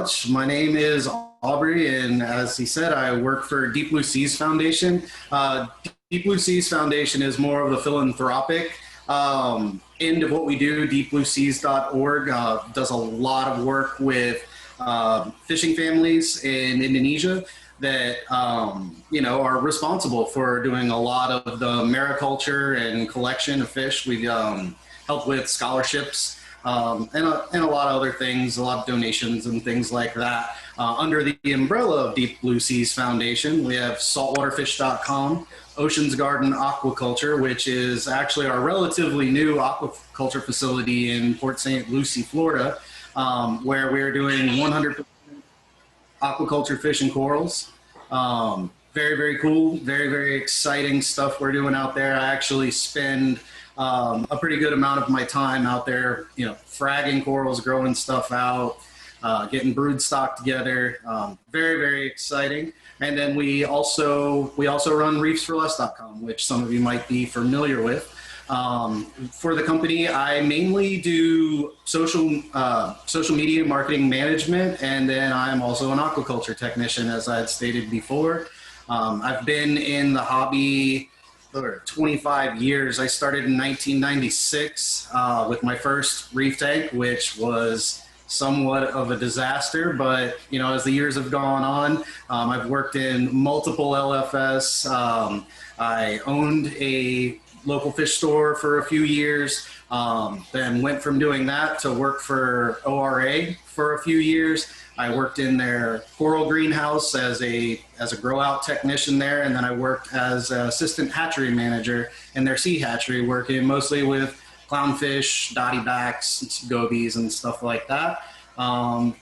much. My name is Aubrey, and as he said, I work for Deep Blue Seas Foundation. Deep Blue Seas Foundation is more of the philanthropic end of what we do. DeepBlueSeas.org does a lot of work with fishing families in Indonesia that are responsible for doing a lot of the mariculture and collection of fish. We help with scholarships and a lot of other things, a lot of donations and things like that. Under the umbrella of Deep Blue Seas Foundation, we have saltwaterfish.com, Ocean's Garden Aquaculture, which is actually our relatively new aquaculture facility in Port St. Lucie, Florida, where we're doing 100% aquaculture fish and corals. Very, very cool, very, very exciting stuff we're doing out there. I actually spend a pretty good amount of my time out there, fragging corals, growing stuff out, getting brood stock together. Very, very exciting. And then we also run reefsforless.com, which some of you might be familiar with. For the company, I mainly do social media marketing management, and then I'm also an aquaculture technician, as I had stated before. I've been in the hobby for 25 years. I started in 1996 with my first reef tank, which was somewhat of a disaster, but as the years have gone on, I've worked in multiple LFS. I owned a local fish store for a few years, then went from doing that to work for ORA for a few years. I worked in their coral greenhouse as a grow out technician there, and then I worked as assistant hatchery manager in their sea hatchery, working mostly with clownfish, dotty backs, gobies, and stuff like that. And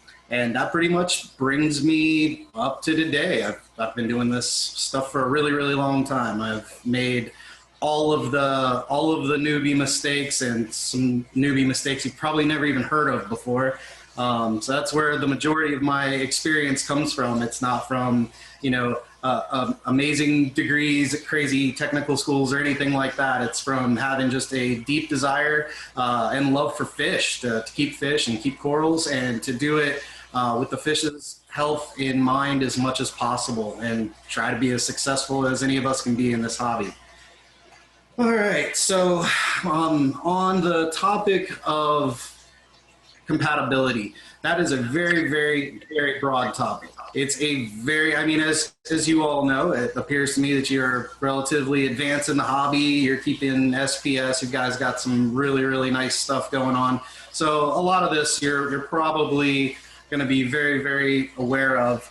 that pretty much brings me up to today. I've been doing this stuff for a really, really long time. I've made all of the newbie mistakes, and some newbie mistakes you've probably never even heard of before. So that's where the majority of my experience comes from. It's not from, amazing degrees at crazy technical schools or anything like that. It's from having just a deep desire and love for fish, to keep fish and keep corals, and to do it with the fish's health in mind as much as possible, and try to be as successful as any of us can be in this hobby. All right, so on the topic of compatibility, that is a very, very, very broad topic. It's a very, as you all know, it appears to me that you're relatively advanced in the hobby. You're keeping SPS. You guys got some really, really nice stuff going on. So a lot of this you're probably going to be very, very aware of.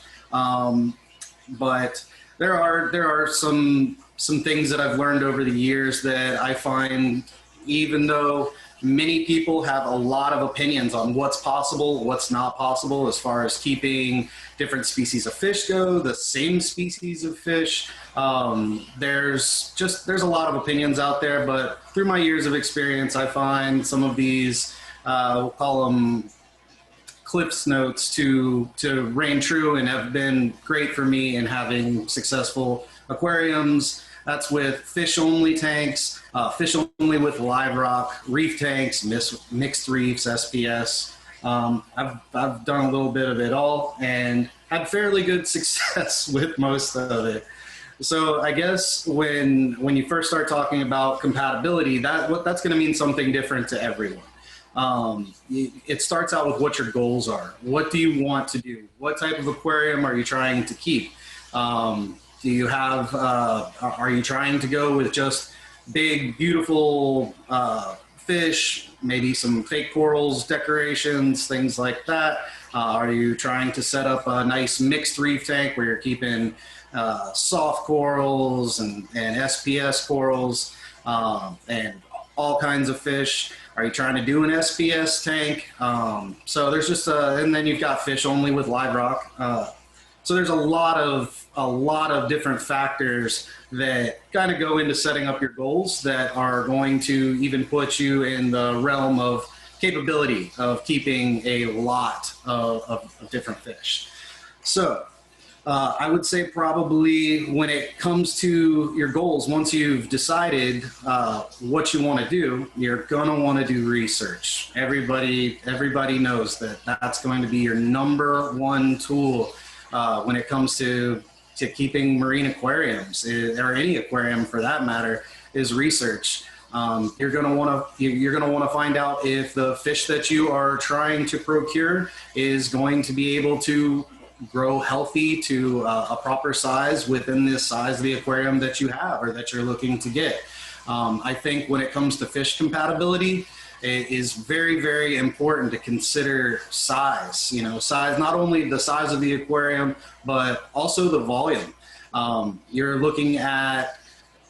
But there are some things that I've learned over the years that I find, even though many people have a lot of opinions on what's possible, what's not possible, as far as keeping different species of fish go, the same species of fish. There's a lot of opinions out there, but through my years of experience, I find some of these, we'll call them Cliff's notes, to reign true and have been great for me in having successful aquariums. That's with fish-only tanks, fish only with live rock, reef tanks, mixed reefs, SPS. I've done a little bit of it all and had fairly good success with most of it. So I guess when you first start talking about compatibility, that's going to mean something different to everyone. It starts out with what your goals are. What do you want to do? What type of aquarium are you trying to keep? Do you have, are you trying to go with just big, beautiful fish, maybe some fake corals, decorations, things like that? Are you trying to set up a nice mixed reef tank where you're keeping soft corals and SPS corals and all kinds of fish? Are you trying to do an SPS tank? So there's just and then you've got fish only with live rock. So there's a lot of different factors that kind of go into setting up your goals that are going to even put you in the realm of capability of keeping a lot of different fish. So I would say probably when it comes to your goals, once you've decided what you want to do, you're going to want to do research. Everybody knows that that's going to be your number one tool when it comes to keeping marine aquariums, or any aquarium for that matter, is research. You're going to want to find out if the fish that you are trying to procure is going to be able to grow healthy to a proper size within the size of the aquarium that you have or that you're looking to get. I think when it comes to fish compatibility, it is very, very important to consider size. Size, not only the size of the aquarium, but also the volume. You're looking at,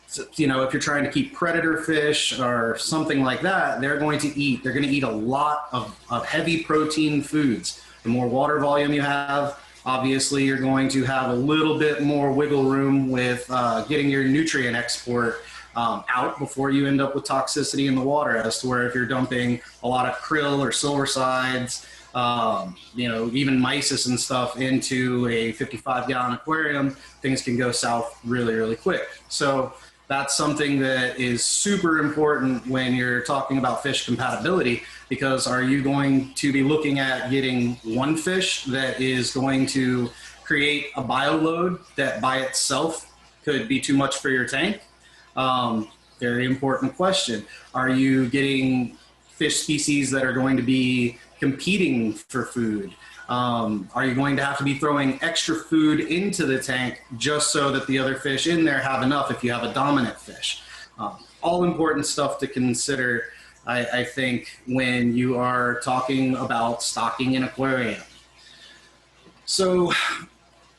if you're trying to keep predator fish or something like that, they're going to eat a lot of heavy protein foods. The more water volume you have, obviously you're going to have a little bit more wiggle room with getting your nutrient export out before you end up with toxicity in the water, as to where if you're dumping a lot of krill or silver sides, even mysis and stuff into a 55-gallon aquarium, things can go south really, really quick. So that's something that is super important when you're talking about fish compatibility, because are you going to be looking at getting one fish that is going to create a bioload that by itself could be too much for your tank? Very important question. Are you getting fish species that are going to be competing for food? Are you going to have to be throwing extra food into the tank just so that the other fish in there have enough if you have a dominant fish? All important stuff to consider, I think, when you are talking about stocking an aquarium. So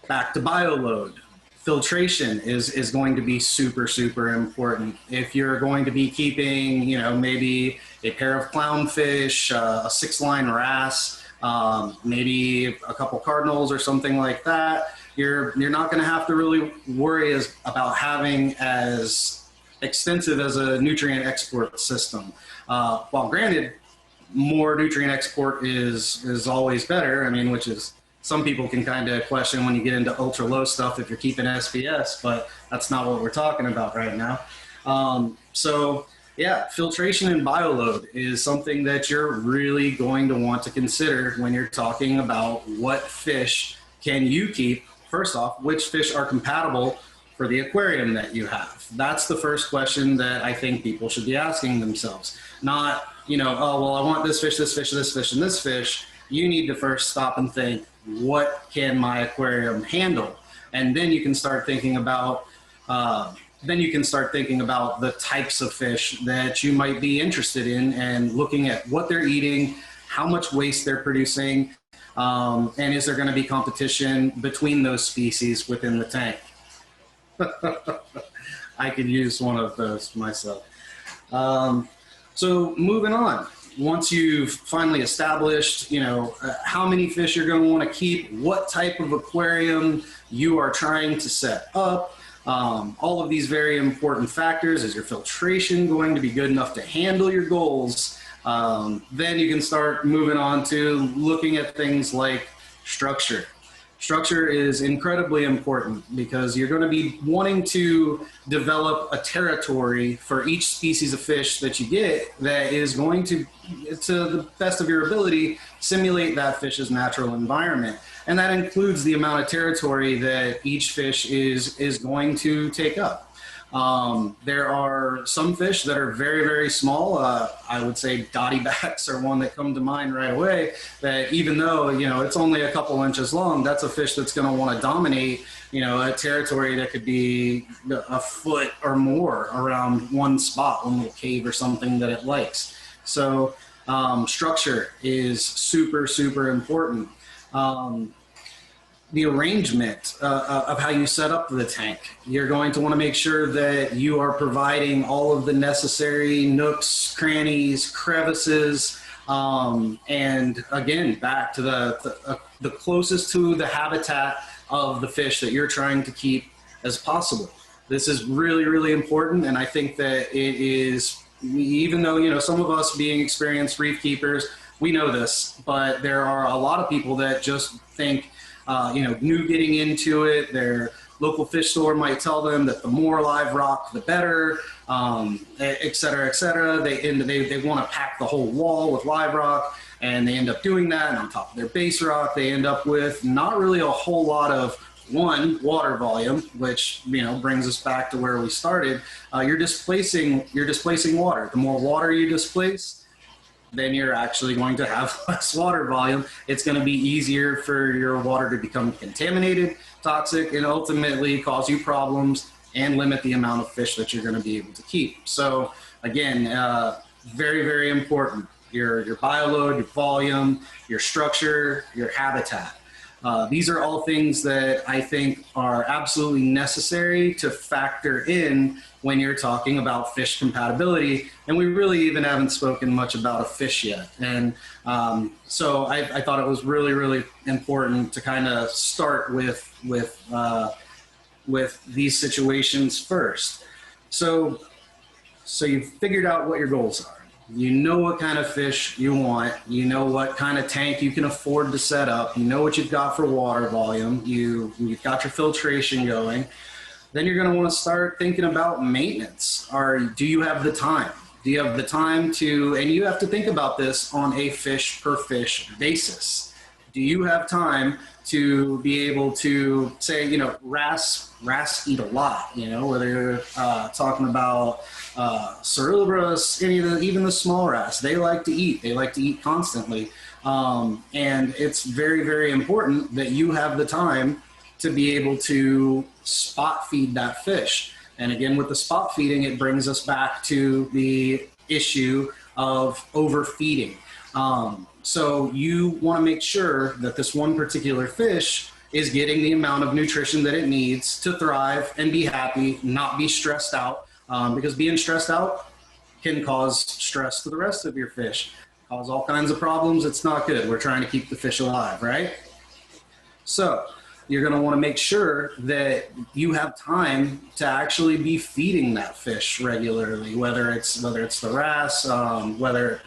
back to bioload. Filtration is going to be super, super important. If you're going to be keeping, maybe a pair of clownfish, a 6-line wrasse, maybe a couple cardinals or something like that, you're not going to have to really worry about having as extensive as a nutrient export system. While granted, more nutrient export is always better. Which is, some people can kind of question when you get into ultra low stuff if you're keeping SPS, but that's not what we're talking about right now. So yeah, filtration and bioload is something that you're really going to want to consider when you're talking about what fish can you keep. First off, which fish are compatible for the aquarium that you have? That's the first question that I think people should be asking themselves. Not, oh, well, I want this fish, this fish, this fish, and this fish. You need to first stop and think, what can my aquarium handle? And then you can start thinking about the types of fish that you might be interested in, and looking at what they're eating, how much waste they're producing, and is there going to be competition between those species within the tank? I could use one of those myself. So moving on. Once you've finally established, how many fish you're going to want to keep, what type of aquarium you are trying to set up, all of these very important factors. Is your filtration going to be good enough to handle your goals? Then you can start moving on to looking at things like structure. Structure is incredibly important because you're going to be wanting to develop a territory for each species of fish that you get that is going to the best of your ability, simulate that fish's natural environment. And that includes the amount of territory that each fish is going to take up. There are some fish that are very, very small. I would say dotty backs are one that come to mind right away, that even though, it's only a couple inches long, that's a fish that's going to want to dominate, a territory that could be a foot or more around one spot, one little cave or something that it likes. So structure is super, super important. The arrangement of how you set up the tank. You're going to want to make sure that you are providing all of the necessary nooks, crannies, crevices, and again, back to the closest to the habitat of the fish that you're trying to keep as possible. This is really, really important, and I think that it is, even though, some of us being experienced reef keepers, we know this, but there are a lot of people that just think, new getting into it. Their local fish store might tell them that the more live rock, the better, et cetera, et cetera. They want to pack the whole wall with live rock, and they end up doing that. And on top of their base rock, they end up with not really a whole lot of water volume, which brings us back to where we started. You're displacing water. The more water you displace, then you're actually going to have less water volume. It's going to be easier for your water to become contaminated, toxic, and ultimately cause you problems and limit the amount of fish that you're going to be able to keep. So again, very, very important. Your bioload, your volume, your structure, your habitat. These are all things that I think are absolutely necessary to factor in when you're talking about fish compatibility. And we really even haven't spoken much about a fish yet. And so I thought it was really, really important to kind of start with these situations first. So you've figured out what your goals are. You know what kind of fish you want. You know what kind of tank you can afford to set up. You know what you've got for water volume. You've got your filtration going. Then you're going to want to start thinking about maintenance. Do you have the time? Do you have the time to, and you have to think about this on a fish per fish basis. Do you have time to be able to say, wrasse eat a lot, whether you're talking about Cerebrus, even the small wrasse, they like to eat constantly. And it's very, very important that you have the time to be able to spot feed that fish. And again, with the spot feeding, it brings us back to the issue of overfeeding. So you want to make sure that this one particular fish is getting the amount of nutrition that it needs to thrive and be happy, not be stressed out, because being stressed out can cause stress to the rest of your fish, cause all kinds of problems. It's not good. We're trying to keep the fish alive, right? So you're going to want to make sure that you have time to actually be feeding that fish regularly, whether it's the wrasse, whether,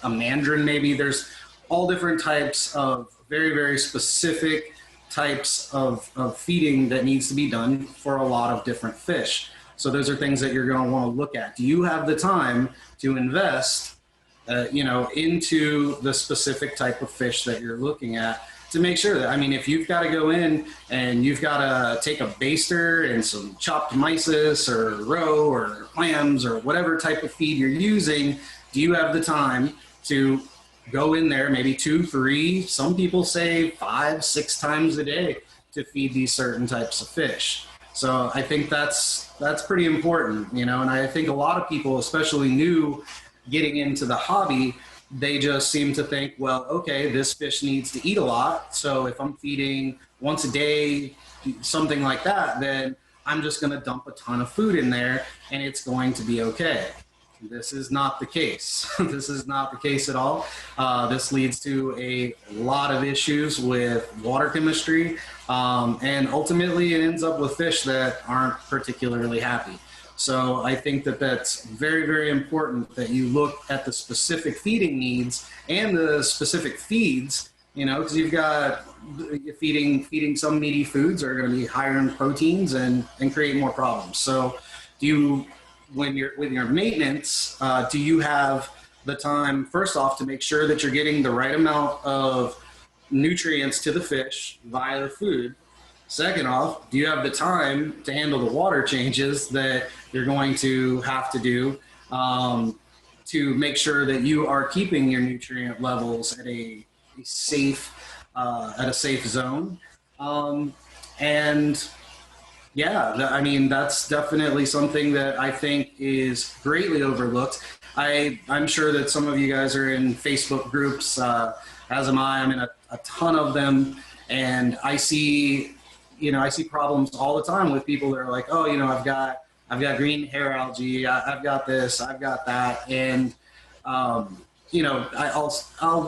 a mandrin maybe. There's all different types of very, very specific types of feeding that needs to be done for a lot of different fish. So those are things that you're going to want to look at. Do you have the time to invest, into the specific type of fish that you're looking at, to make sure that, if you've got to go in and you've got to take a baster and some chopped mysis or roe or clams or whatever type of feed you're using, do you have the time to go in there maybe 2, 3, some people say 5, 6 times a day to feed these certain types of fish? So I think that's pretty important, and I think a lot of people, especially new getting into the hobby, they just seem to think, well, okay, this fish needs to eat a lot. So if I'm feeding once a day, something like that, then I'm just going to dump a ton of food in there and it's going to be okay. This is not the case. This is not the case at all. This leads to a lot of issues with water chemistry, and ultimately it ends up with fish that aren't particularly happy. So I think that that's very, very important that you look at the specific feeding needs and the specific feeds, because you've got feeding some meaty foods are going to be higher in proteins and create more problems. So when you're with your maintenance, do you have the time, first off, to make sure that you're getting the right amount of nutrients to the fish via the food? Second off, do you have the time to handle the water changes that you're going to have to do to make sure that you are keeping your nutrient levels at a safe zone? And yeah, that's definitely something that I think is greatly overlooked. I'm sure that some of you guys are in Facebook groups, as am I. I'm in a ton of them, and I see problems all the time with people that are like, oh, I've got green hair algae, I've got this, I've got that, and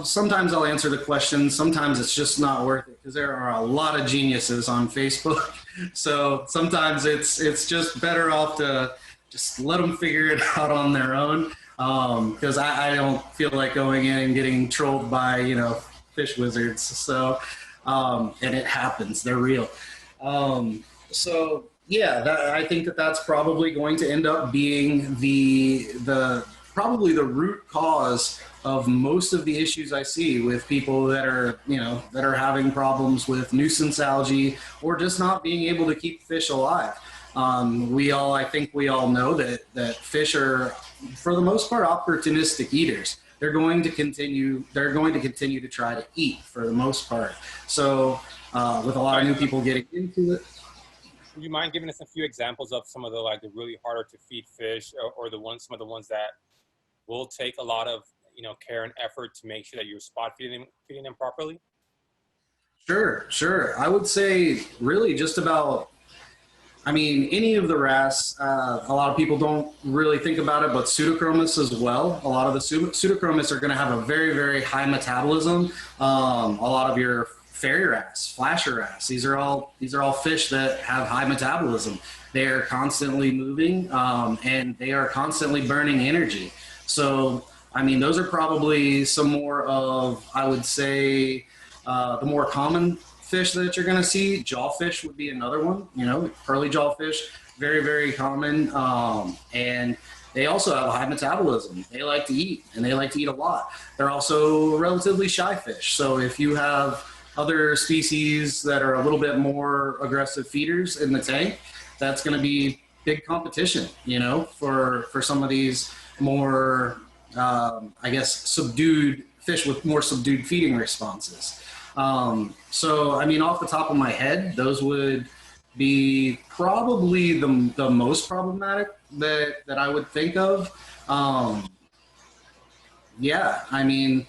sometimes I'll answer the question. Sometimes it's just not worth it because there are a lot of geniuses on Facebook. So sometimes it's just better off to just let them figure it out on their own. Because I don't feel like going in and getting trolled by fish wizards. So and it happens. They're real. So yeah, I think that that's probably going to end up being the probably the root cause of most of the issues I see with people that are, that are having problems with nuisance algae or just not being able to keep fish alive. I think we all know that fish are, for the most part, opportunistic eaters. They're going to continue to try to eat for the most part. So, with a lot of new people getting into it. Would you mind giving us a few examples of some of the like the really harder to feed fish, or some of the ones that will take a lot of care and effort to make sure that you're spot feeding them properly? Sure. I would say really just about, I mean, any of the wrasse. A lot of people don't really think about it, but pseudochromis as well. A lot of the pseudochromis are going to have a very, very high metabolism. A lot of your fairy wrasse, flasher wrasse, these are all fish that have high metabolism. They are constantly moving, and they are constantly burning energy. So, I mean, those are probably some more of, I would say, the more common fish that you're going to see. Jawfish would be another one, pearly jawfish, very, very common. And they also have a high metabolism. They like to eat, and they like to eat a lot. They're also relatively shy fish. So if you have other species that are a little bit more aggressive feeders in the tank, that's going to be big competition, for some of these more, I guess, subdued fish with more subdued feeding responses. So, I mean, off the top of my head, those would be probably the most problematic that I would think of. Yeah, I mean,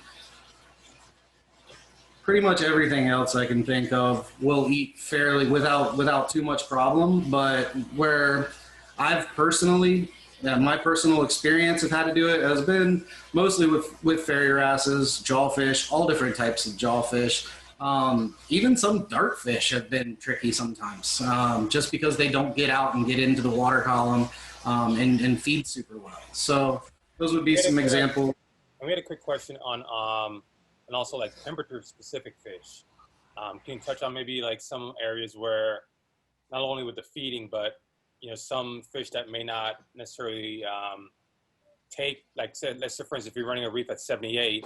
pretty much everything else I can think of will eat fairly without too much problem. But where I've personally, my personal experience of how to do it has been mostly with fairy wrasses, jawfish, all different types of jawfish. Even some dartfish have been tricky sometimes, just because they don't get out and get into the water column, and feed super well. So those would be some examples. And we had a quick question on and also like temperature specific fish. Can you touch on maybe like some areas where not only with the feeding, but some fish that may not necessarily take, like, say, let's say for instance, if you're running a reef at 78,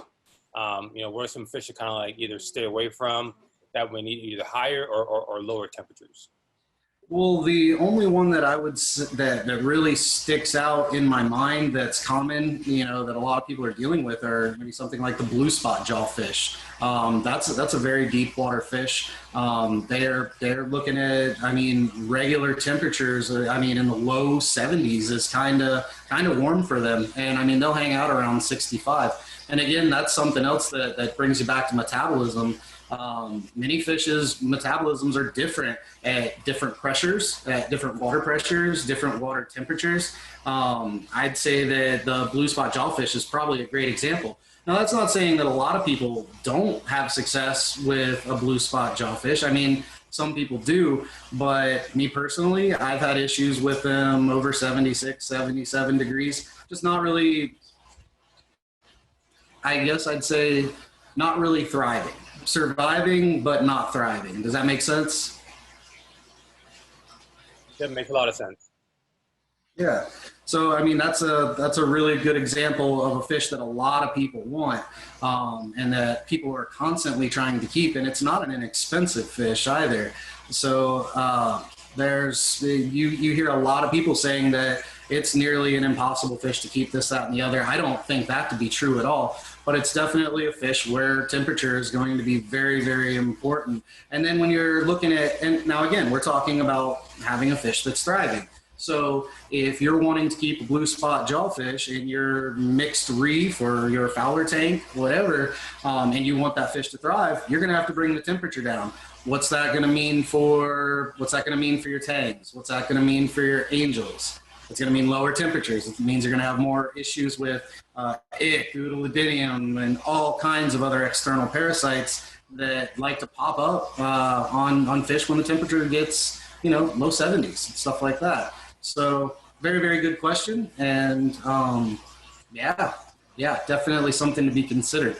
what are some fish to kind of like either stay away from that we need either higher or lower temperatures? Well, the only one that that really sticks out in my mind that's common, that a lot of people are dealing with are maybe something like the blue spot jawfish. That's a very deep water fish. They're looking at, I mean, regular temperatures. I mean, in the low 70s is kind of warm for them, and I mean they'll hang out around 65. And again, that's something else that brings you back to metabolism. Many fish's metabolisms are different at different pressures, at different water pressures, different water temperatures. I'd say that the blue spot jawfish is probably a great example. Now, that's not saying that a lot of people don't have success with a blue spot jawfish. I mean, some people do, but me personally, I've had issues with them over 76, 77 degrees. Just not really, I guess I'd say, not really thriving. Surviving, but not thriving. Does that make sense? That makes a lot of sense. Yeah. So, I mean, that's a really good example of a fish that a lot of people want, and that people are constantly trying to keep. And it's not an inexpensive fish either. So you hear a lot of people saying that it's nearly an impossible fish to keep, this, that, and the other. I don't think that to be true at all. But it's definitely a fish where temperature is going to be very, very important. And then when you're looking at, and now again, we're talking about having a fish that's thriving. So if you're wanting to keep a blue spot jawfish in your mixed reef or your fowler tank, whatever, and you want that fish to thrive, you're going to have to bring the temperature down. What's that going to mean for your tangs? What's that going to mean for your angels? It's going to mean lower temperatures. It means you're going to have more issues with ick, Utilidinium, and all kinds of other external parasites that like to pop up on fish when the temperature gets, low 70s, stuff like that. So very, very good question. And yeah, definitely something to be considered.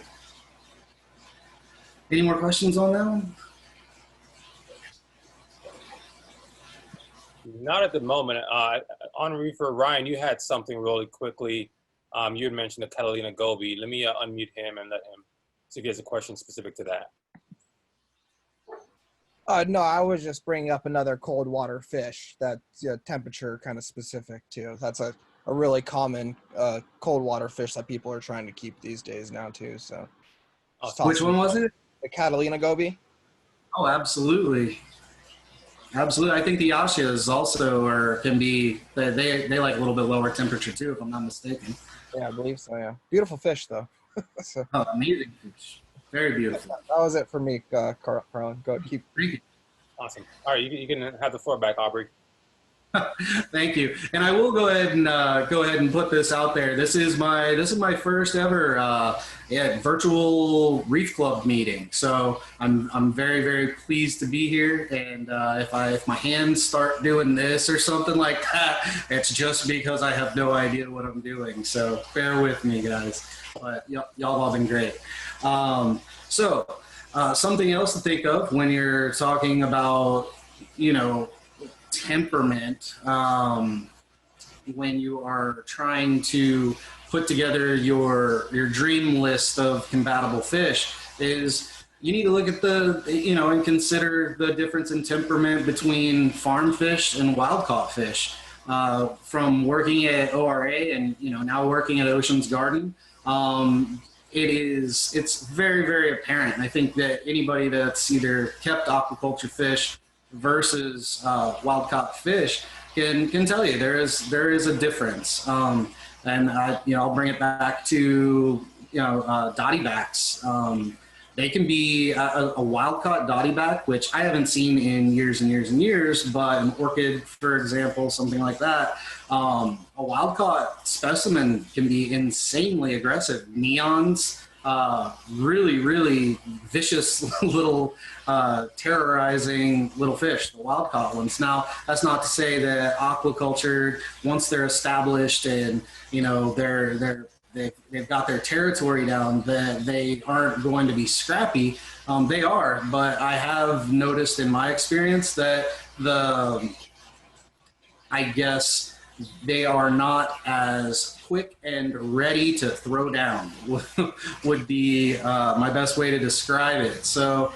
Any more questions on that one? Not at the moment. On reefer, Ryan, you had something really quickly. You had mentioned the Catalina goby. Let me unmute him and let him see if he has a question specific to that. No, I was just bringing up another cold water fish that's temperature kind of specific too. That's a really common cold water fish that people are trying to keep these days now too. So, Awesome. Which one was it? the Catalina goby. Oh, absolutely. Absolutely. I think the Ashias also can be, they like a little bit lower temperature too, if I'm not mistaken. Yeah, I believe so. Yeah, beautiful fish though. So, Oh, amazing fish. Very beautiful. that was it for me, Carlin. Go keep. Awesome. All right, you can have the floor back, Aubrey. Thank you. And I will go ahead and put this out there. This is my first ever virtual Reef Club meeting. So I'm very, very pleased to be here. And if my hands start doing this or something like that, it's just because I have no idea what I'm doing. So bear with me, guys. But y'all all been great. Something else to think of when you're talking about, temperament, when you are trying to put together your dream list of compatible fish, is you need to look at and consider the difference in temperament between farm fish and wild caught fish. From working at ORA and now working at Ocean's Garden, it's very, very apparent. I think that anybody that's either kept aquaculture fish versus wild caught fish can tell you there is a difference. And I'll bring it back to dotty backs. They can be a wild caught dotty back, which I haven't seen in years and years and years, but an orchid, for example, something like that. A wild caught specimen can be insanely aggressive. Neons, really, really vicious little terrorizing little fish, the wild caught ones. Now, that's not to say that aquaculture, once they're established and they've got their territory down, that they aren't going to be scrappy. They are, but I have noticed in my experience that I guess they are not as quick and ready to throw down would be my best way to describe it. So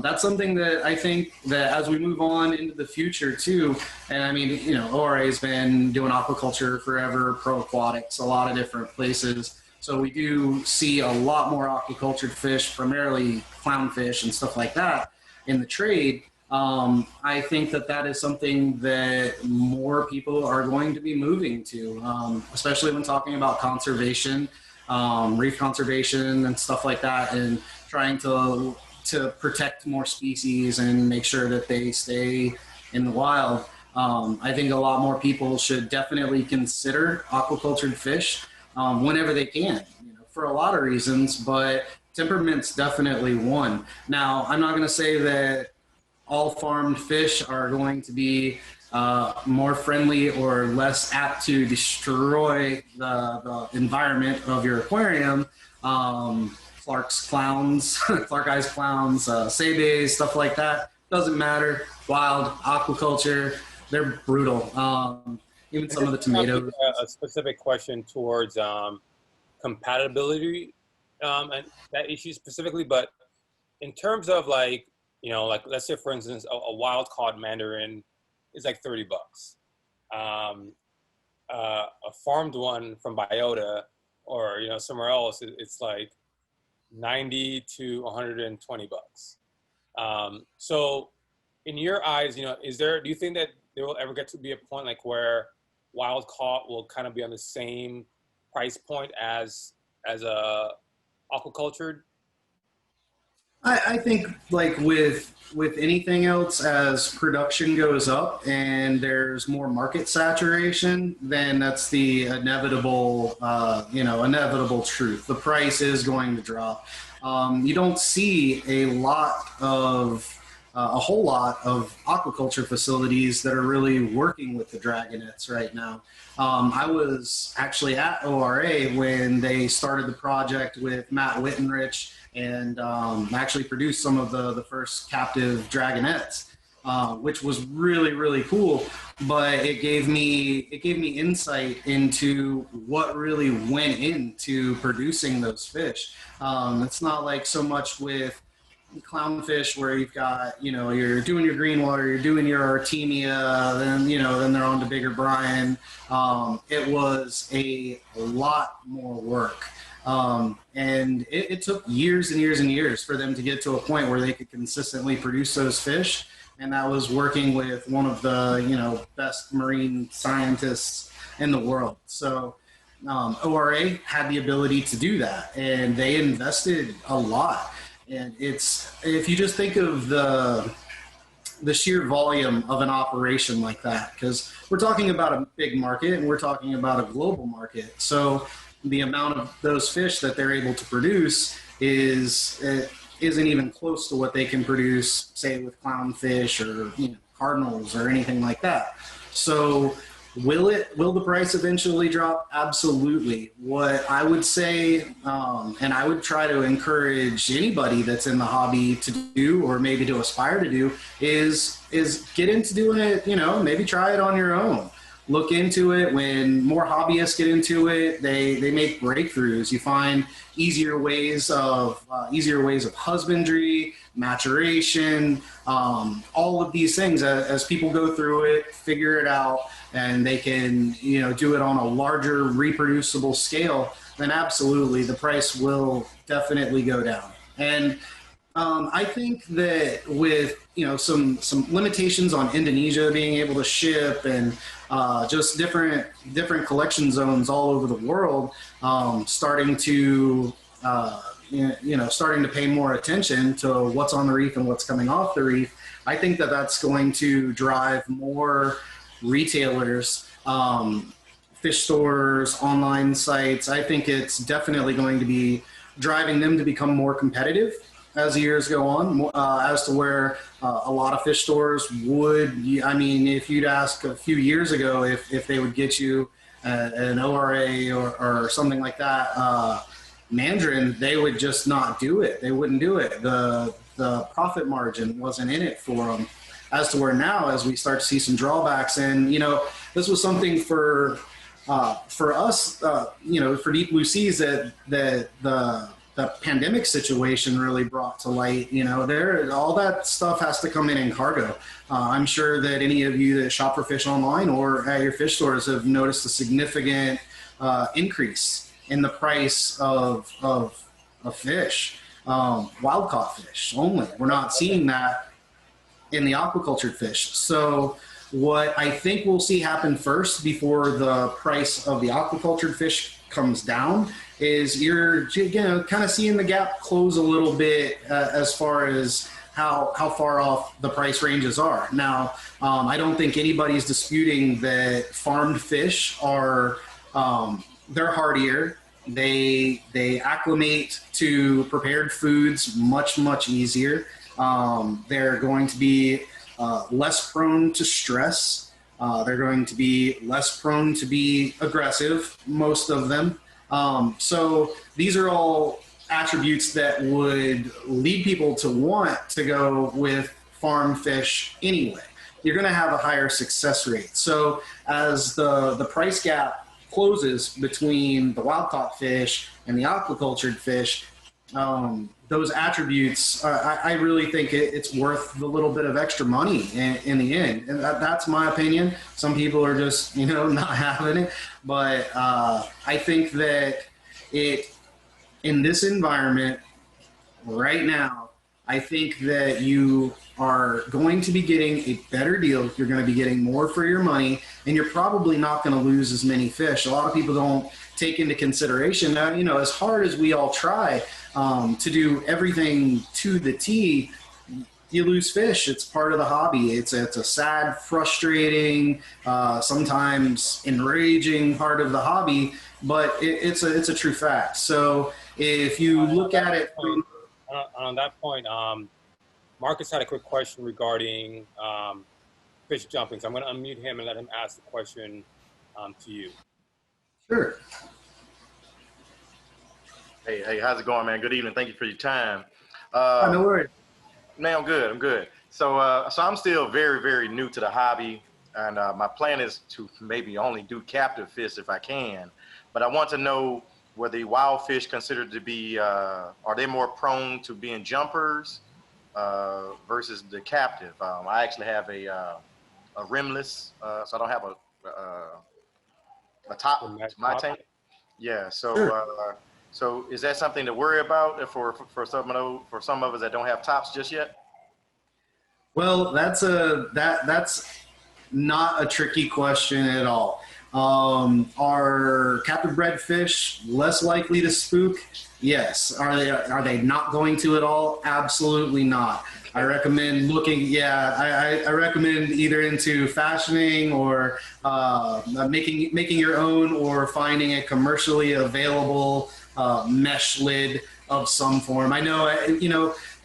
that's something that I think that as we move on into the future too, and I mean, ORA has been doing aquaculture forever, pro aquatics, a lot of different places. So we do see a lot more aquaculture fish, primarily clownfish and stuff like that in the trade. I think that is something that more people are going to be moving to, especially when talking about conservation, reef conservation and stuff like that, and trying to protect more species and make sure that they stay in the wild. I think a lot more people should definitely consider aquacultured fish whenever they can, for a lot of reasons, but temperament's definitely one. Now, I'm not going to say that all farmed fish are going to be more friendly or less apt to destroy the environment of your aquarium. Clark's clowns, Clark Eyes clowns, Sebae, stuff like that. Doesn't matter. Wild, aquaculture, they're brutal. Even some of the tomatoes. A specific question towards compatibility and that issue specifically, but in terms of like let's say for instance a wild caught mandarin is like $30. A farmed one from biota or somewhere else, it's like 90 to 120 bucks. So in your eyes, do you think that there will ever get to be a point like where wild caught will kind of be on the same price point as a aquacultured? I think like with anything else, as production goes up and there's more market saturation, then that's the inevitable, inevitable truth. The price is going to drop. You don't see a whole lot of aquaculture facilities that are really working with the dragonets right now. I was actually at ORA when they started the project with Matt Wittenrich and actually produced some of the first captive dragonets. which was really, really cool. But it gave me insight into what really went into producing those fish. It's not like so much with clownfish where you've got, you're doing your green water, you're doing your artemia, then they're on to bigger brine. It was a lot more work. And it took years and years and years for them to get to a point where they could consistently produce those fish. And that was working with one of the, best marine scientists in the world. So ORA had the ability to do that, and they invested a lot. And if you just think of the sheer volume of an operation like that, because we're talking about a big market and we're talking about a global market. So the amount of those fish that they're able to produce isn't even close to what they can produce, say, with clownfish or cardinals or anything like that. So will the price eventually drop? Absolutely. What I would say, and I would try to encourage anybody that's in the hobby to do, or maybe to aspire to do, is get into doing it. Maybe try it on your own. Look into it. When more hobbyists get into it, they make breakthroughs. You find easier ways of husbandry, maturation, all of these things as people go through it, figure it out, and they can do it on a larger reproducible scale. Then absolutely the price will definitely go down. And I think that with some limitations on Indonesia being able to ship, and just different collection zones all over the world starting to starting to pay more attention to what's on the reef and what's coming off the reef, I think that that's going to drive more retailers, fish stores, online sites. I think it's definitely going to be driving them to become more competitive as the years go on, as to where a lot of fish stores would, if you'd ask a few years ago if they would get you an ORA or something like that, Mandarin, they would just not do it. They wouldn't do it. The profit margin wasn't in it for them. As to where now, as we start to see some drawbacks, and this was something for us, for Deep Blue Seas that the pandemic situation really brought to light. All that stuff has to come in cargo. I'm sure that any of you that shop for fish online or at your fish stores have noticed a significant increase in the price of fish, wild caught fish only. We're not seeing that in the aquacultured fish. So what I think we'll see happen first before the price of the aquacultured fish comes down is you're kind of seeing the gap close a little bit as far as how far off the price ranges are. Now, I don't think anybody's disputing that farmed fish are they're hardier. They acclimate to prepared foods much easier. They're going to be less prone to stress. They're going to be less prone to be aggressive, most of them. So these are all attributes that would lead people to want to go with farm fish anyway. You're going to have a higher success rate. So as the price gap closes between the wild caught fish and the aquacultured fish, those attributes, I really think it's worth the little bit of extra money in the end. And that's my opinion. Some people are just, not having it. But I think that in this environment right now, I think that you are going to be getting a better deal. You're going to be getting more for your money, and you're probably not going to lose as many fish. A lot of people don't take into consideration that, as hard as we all try to do everything to the T, you lose fish. It's part of the hobby. It's a sad, frustrating, sometimes enraging part of the hobby, but it's a true fact. So if you look at it on that point, Marcus had a quick question regarding fish jumping. So I'm going to unmute him and let him ask the question to you. Sure. Hey, how's it going, man? Good evening. Thank you for your time. No worries. Man, I'm good. So I'm still very, very new to the hobby, and my plan is to maybe only do captive fish if I can. But I want to know, were the wild fish considered to be, are they more prone to being jumpers versus the captive? I actually have a rimless, so I don't have a top to my tank. Yeah, Sure. so is that something to worry about for some of us that don't have tops just yet? Well, that's not a tricky question at all. Are captive bred fish less likely to spook? Yes. Are they not going to at all? Absolutely not. I recommend looking. Yeah, I recommend either into fashioning or making your own, or finding a commercially available mesh lid of some form. I know,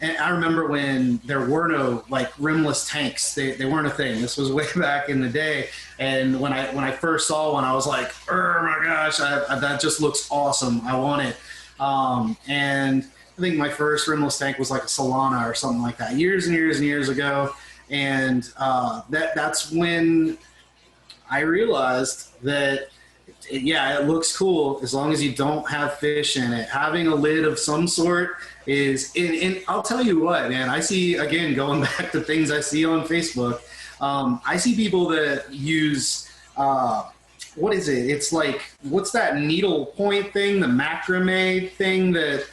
and I remember when there were no like rimless tanks. They weren't a thing. This was way back in the day. And when I first saw one, I was like, oh my gosh, that just looks awesome. I want it. And I think my first rimless tank was like a Solana or something like that, years and years and years ago. And that's when I realized that, yeah, it looks cool as long as you don't have fish in it. Having a lid of some sort is, and I'll tell you what, man, I see, again, going back to things I see on Facebook, I see people that use, what is it? It's like, what's that needle point thing, the macrame thing that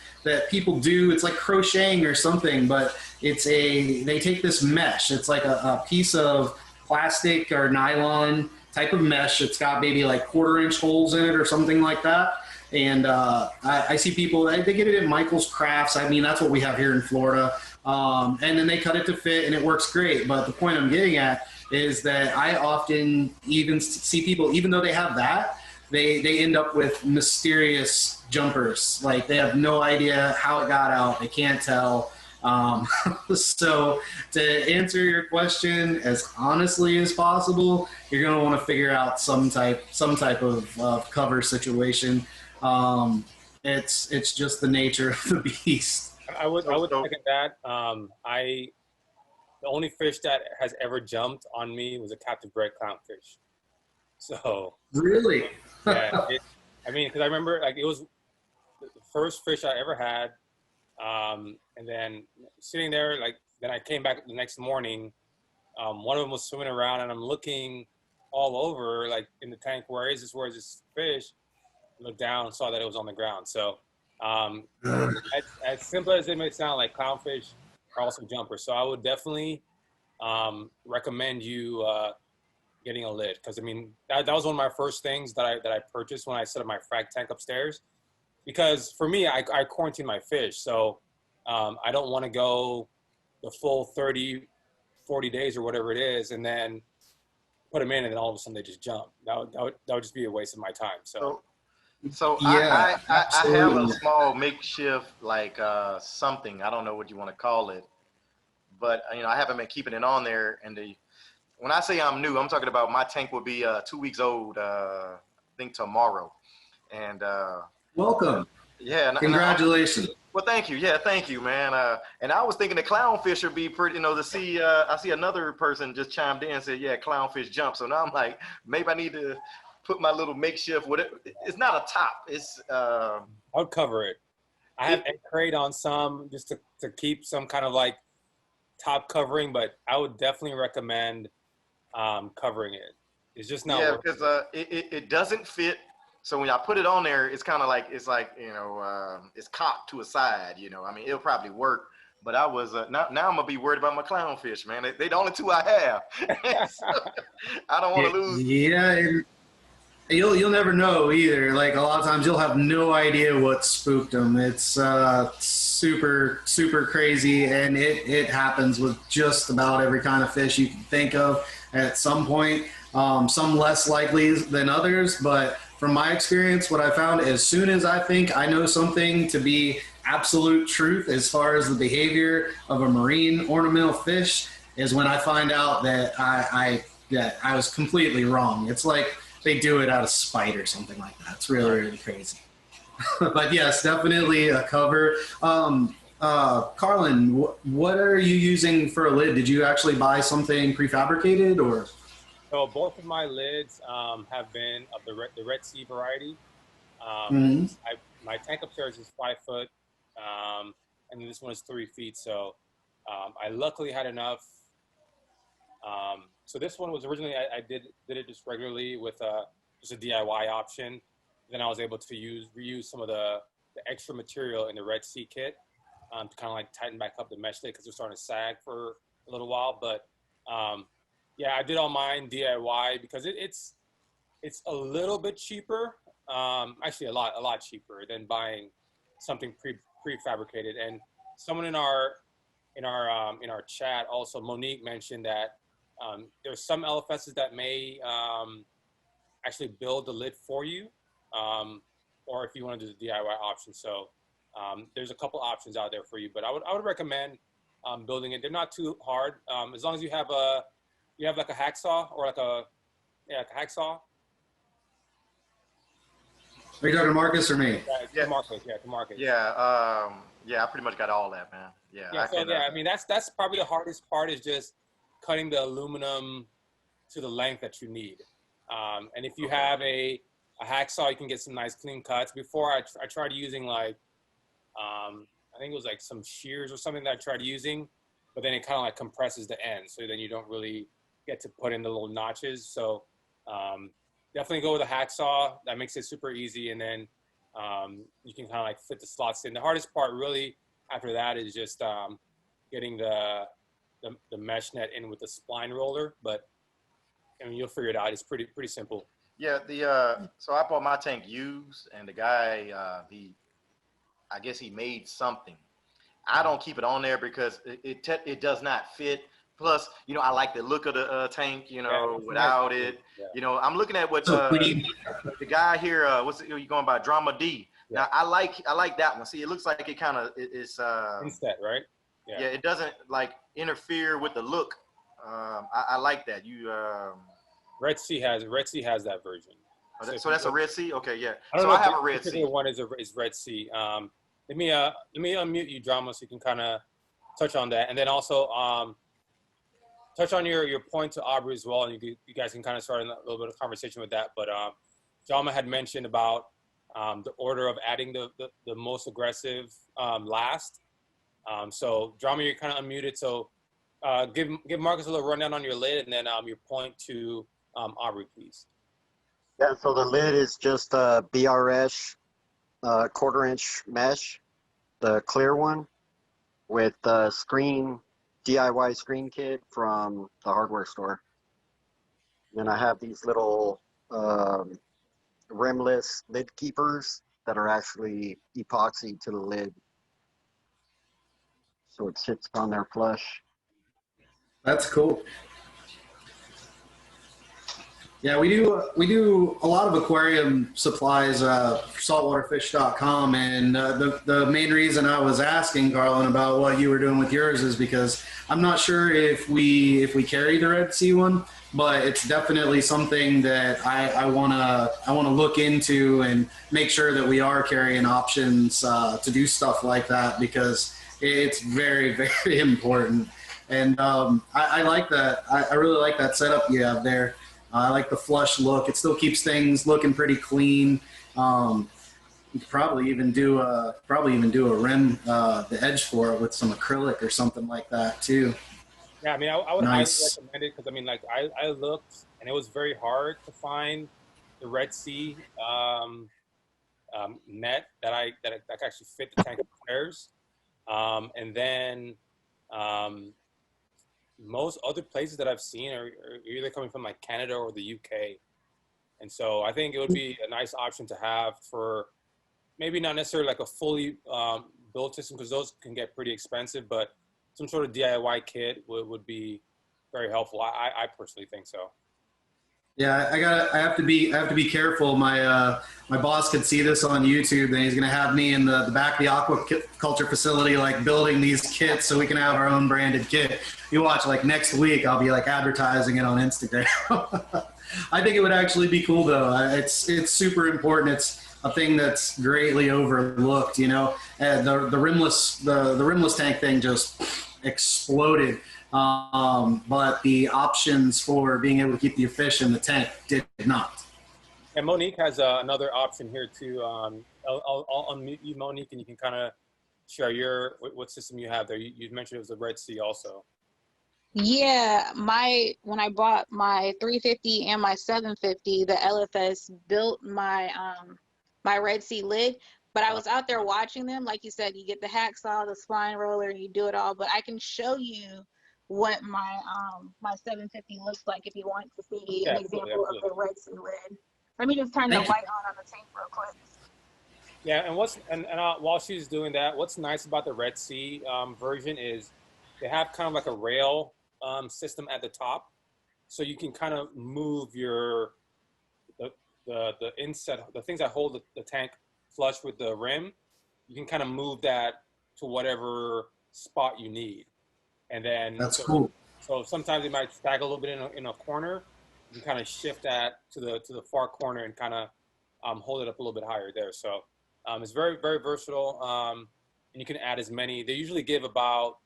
people do? It's like crocheting or something, but they take this mesh. It's like a piece of plastic or nylon type of mesh. It's got maybe like 1/4-inch holes in it or something like that. And I see people, they get it at Michael's Crafts. I mean, that's what we have here in Florida. And then they cut it to fit and it works great. But the point I'm getting at is that I often even see people, even though they have that, they end up with mysterious jumpers. Like they have no idea how it got out. They can't tell. So to answer your question as honestly as possible, you're going to want to figure out some type of cover situation. It's just the nature of the beast. I would second that. The only fish that has ever jumped on me was a captive bred clownfish. So Really? yeah, because I remember like it was the first fish I ever had. And then sitting there, like, then I came back the next morning. One of them was swimming around, and I'm looking all over, like in the tank. Where is this fish? Looked down, saw that it was on the ground. So, as simple as it may sound, like clownfish are also jumpers. So I would definitely recommend you getting a lid, because I mean that was one of my first things that I purchased when I set up my frag tank upstairs. Because for me, I quarantine my fish, so I don't want to go the full 30, 40 days or whatever it is, and then put them in, and then all of a sudden they just jump. That would just be a waste of my time. So Yeah, I have a small makeshift, like something, I don't know what you want to call it, but I haven't been keeping it on there. And when I say I'm new, I'm talking about my tank will be 2 weeks old, I think tomorrow, and Welcome. yeah, Congratulations. well, thank you. Yeah, thank you, man. And I was thinking the clownfish would be pretty, to see. I see another person just chimed in and said, yeah, clownfish jump. So now I'm like, maybe I need to put my little makeshift with it. It's not a top. It's I'll cover it. I have egg crate on some just to keep some kind of like top covering, but I would definitely recommend covering it. It's just not. Yeah, because it doesn't fit. So when I put it on there, it's kind of like it's cocked to a side. I mean, it'll probably work, but I was now I'm gonna be worried about my clownfish, man. They the only two I have. So, I don't want to lose. Yeah, and you'll never know either. Like a lot of times, you'll have no idea what spooked them. It's super super crazy, and it happens with just about every kind of fish you can think of at some point. Some less likely than others, but from my experience, what I found, as soon as I think I know something to be absolute truth as far as the behavior of a marine ornamental fish, is when I find out that I was completely wrong. It's like they do it out of spite or something like that. It's really, really crazy. But yes, definitely a cover. Carlin, what are you using for a lid? Did you actually buy something prefabricated or? So both of my lids have been of the Red Sea variety. Mhm. My tank upstairs is 5 foot, and this one is 3 feet. So I luckily had enough. So this one was originally I did it just regularly with just a DIY option. Then I was able to reuse some of the extra material in the Red Sea kit to kind of like tighten back up the mesh lid because they're starting to sag for a little while. But yeah, I did all mine DIY because it's a little bit cheaper, actually a lot cheaper than buying something prefabricated. And someone in our chat also, Monique, mentioned that there's some LFSs that may actually build the lid for you, or if you want to do the DIY option. So there's a couple options out there for you, but I would recommend building it. They're not too hard, as long as you have like a hacksaw or like a hacksaw. Are you talking to Marcus or me? Yeah, to Marcus. Yeah, to Marcus. Yeah, I pretty much got all that, man. Yeah. Yeah, I mean that's probably the hardest part is just cutting the aluminum to the length that you need. And if you have a hacksaw, you can get some nice clean cuts. Before I tried using like I think it was like some shears or something that I tried using, but then it kind of like compresses the end, so then you don't really get to put in the little notches. So definitely go with a hacksaw. That makes it super easy, and then you can kind of like fit the slots in. The hardest part really after that is just getting the mesh net in with the spline roller, but I mean, you'll figure it out. It's pretty simple. Yeah, so I bought my tank used, and the guy, I guess he made something. I don't keep it on there because it does not fit. Plus, I like the look of the tank, without nice. it. Yeah. I'm looking at what So clean. the guy here, you going by Drama D. Yeah. Now, I like that one. See, it looks like it kind of is. Inset, right? Yeah, it doesn't like interfere with the look. I like that. Red Sea has that version. So that's a Red Sea. Okay, yeah. So I have a Red Sea. One is Red Sea. Let me unmute you, Drama, so you can kind of touch on that, and then also touch on your point to Aubrey as well, and you guys can kind of start a little bit of conversation with that. But Drama had mentioned about the order of adding the most aggressive last. So Drama, you're kind of unmuted. So give Marcus a little rundown on your lid, and then your point to Aubrey, please. Yeah, so the lid is just a BRS 1/4-inch mesh, the clear one, with the DIY screen kit from the hardware store. And I have these little rimless lid keepers that are actually epoxy to the lid, so it sits on there flush. That's cool. Yeah, we do a lot of aquarium supplies, saltwaterfish.com, and the main reason I was asking Garland about what you were doing with yours is because I'm not sure if we carry the Red Sea one, but it's definitely something that I wanna look into and make sure that we are carrying options to do stuff like that, because it's very, very important. And I like that. I really like that setup you have there. I like the flush look. It still keeps things looking pretty clean. You could probably even do a rim, the edge for it with some acrylic or something like that too. Yeah, I mean, I would Nice. highly recommend it because I mean, like I looked and it was very hard to find the Red Sea net that actually fit the tank upstairs, and then most other places that I've seen are either coming from like Canada or the UK. And so I think it would be a nice option to have for maybe not necessarily like a fully built system, because those can get pretty expensive, but some sort of DIY kit would be very helpful. I personally think so. Yeah, I have to be careful. My boss could see this on YouTube, and he's gonna have me in the back of the aquaculture facility, like building these kits so we can have our own branded kit. You watch, like next week, I'll be like advertising it on Instagram. I think it would actually be cool though. It's super important. a thing that's greatly overlooked, you know. And the rimless tank thing just exploded. But the options for being able to keep the fish in the tank did not. And Monique has another option here too. I'll unmute you, Monique, and you can kind of share what system you have there. You mentioned it was the Red Sea also. Yeah, when I bought my 350 and my 750, the LFS built my my Red Sea lid. But I was out there watching them, like you said, you get the hacksaw, the spline roller, you do it all. But I can show you what my my 750 looks like if you want to see an example of the Red Sea lid. Let me just turn the light on the tank real quick. Yeah, and while she's doing that, what's nice about the Red Sea version is they have kind of like a rail system at the top, so you can kind of move the inset, the things that hold the tank flush with the rim. You can kind of move that to whatever spot you need, and then that's cool. So sometimes it might stag a little bit in a corner. You can kind of shift that to the far corner and kind of hold it up a little bit higher there. So it's very, very versatile. And you can add as many. They usually give about,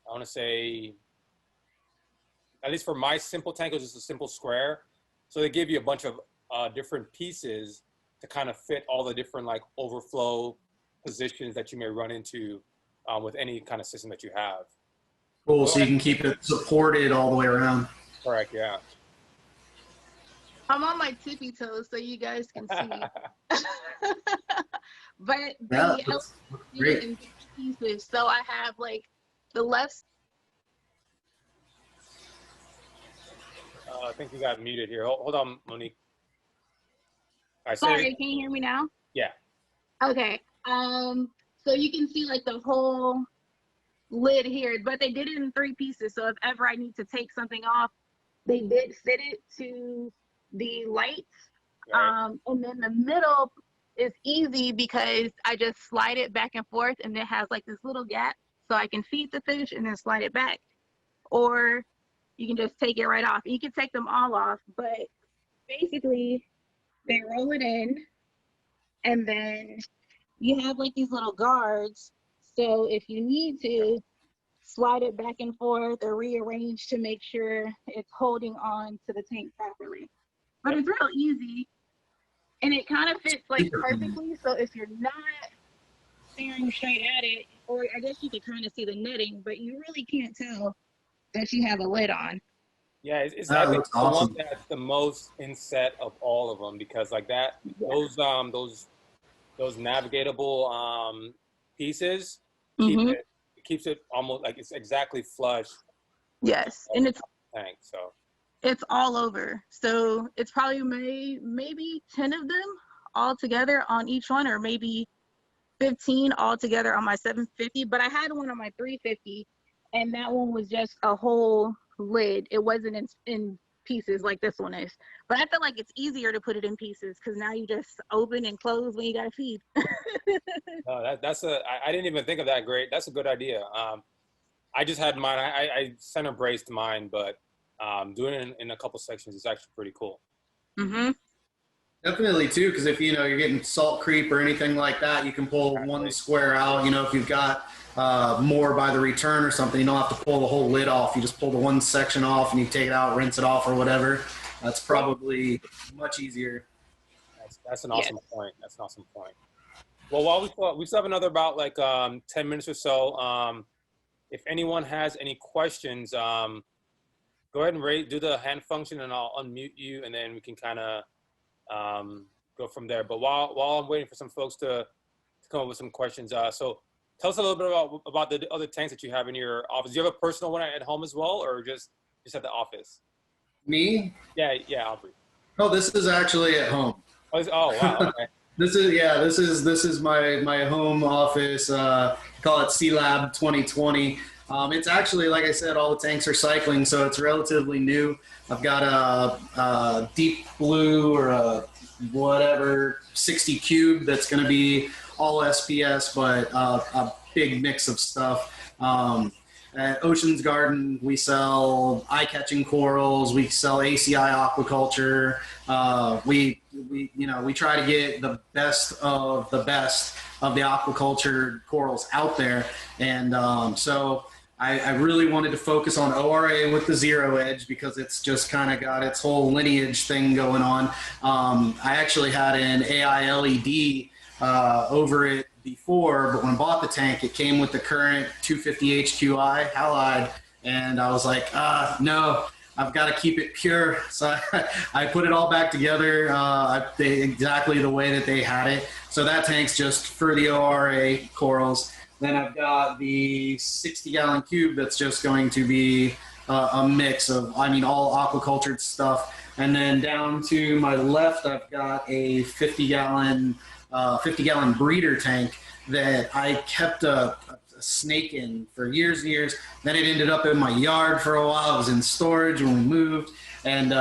I want to say, at least for my simple tank, it was just a simple square. So they give you a bunch of different pieces to kind of fit all the different like overflow positions that you may run into with any kind of system that you have. Cool, so you can keep it supported all the way around. Correct, yeah. I'm on my tippy toes so you guys can see. But Yeah, they that's great. in pieces. So I have like the left. I think you got muted here. Hold on, Monique. Sorry, can you hear me now? Yeah. Okay. So you can see like the whole lid here, but they did it in 3 pieces. So if ever I need to take something off, they did fit it to the lights. Right. And then the middle is easy because I just slide it back and forth, and it has like this little gap so I can feed the fish and then slide it back. Or you can just take it right off. You can take them all off, but basically they roll it in, and then you have like these little guards. So if you need to slide it back and forth or rearrange to make sure it's holding on to the tank properly. But it's real easy, and it kind of fits like perfectly. So if you're not staring straight at it, or I guess you could kind of see the netting, but you really can't tell that you have a lid on. Yeah, it's I think the one that's the most inset of all of them, because like that, those navigatable pieces keeps it almost like it's exactly flush. Yes, and it's tank, so it's all over. So it's probably maybe 10 of them all together on each one, or maybe 15 all together on my 750. But I had one on my 350, and that one was just a whole lid. It wasn't in pieces like this one is. But I feel like it's easier to put it in pieces because now you just open and close when you gotta feed. No, I didn't even think of that. Great, that's a good idea. I just had mine. I center braced mine, but doing it in a couple sections is actually pretty cool. Mm-hmm. Definitely too, because if you're getting salt creep or anything like that, you can pull one square out. If you've got more by the return or something, you don't have to pull the whole lid off. You just pull the one section off and you take it out, rinse it off or whatever. That's probably much easier. That's an awesome point. That's an awesome point. Well, while we still have another about like 10 minutes or so. If anyone has any questions, go ahead and do the hand function, and I'll unmute you, and then we can kind of go from there. But while I'm waiting for some folks to come up with some questions, so tell us a little bit about the other tanks that you have in your office. Do you have a personal one at home as well, or just at the office? Me? Yeah, Aubrey. Oh, this is actually at home. Oh wow. Okay. This is my home office. Call it C Lab 2020. It's actually, like I said, all the tanks are cycling, so it's relatively new. I've got a deep blue or a whatever 60 cube that's going to be all SPS, but a big mix of stuff. At Ocean's Garden, we sell eye-catching corals. We sell ACI aquaculture. We we try to get the best of the aquaculture corals out there. And so I really wanted to focus on ORA with the zero edge because it's just kind of got its whole lineage thing going on. I actually had an AI LED over it before, but when I bought the tank, it came with the current 250 HQI halide, and I was like, no, I've got to keep it pure. So I put it all back together exactly the way that they had it. So that tank's just for the ORA corals. Then I've got the 60-gallon cube that's just going to be a mix of, all aquacultured stuff. And then down to my left, I've got a 50-gallon breeder tank that I kept a snake in for years and years. Then it ended up in my yard for a while. It was in storage when we moved. And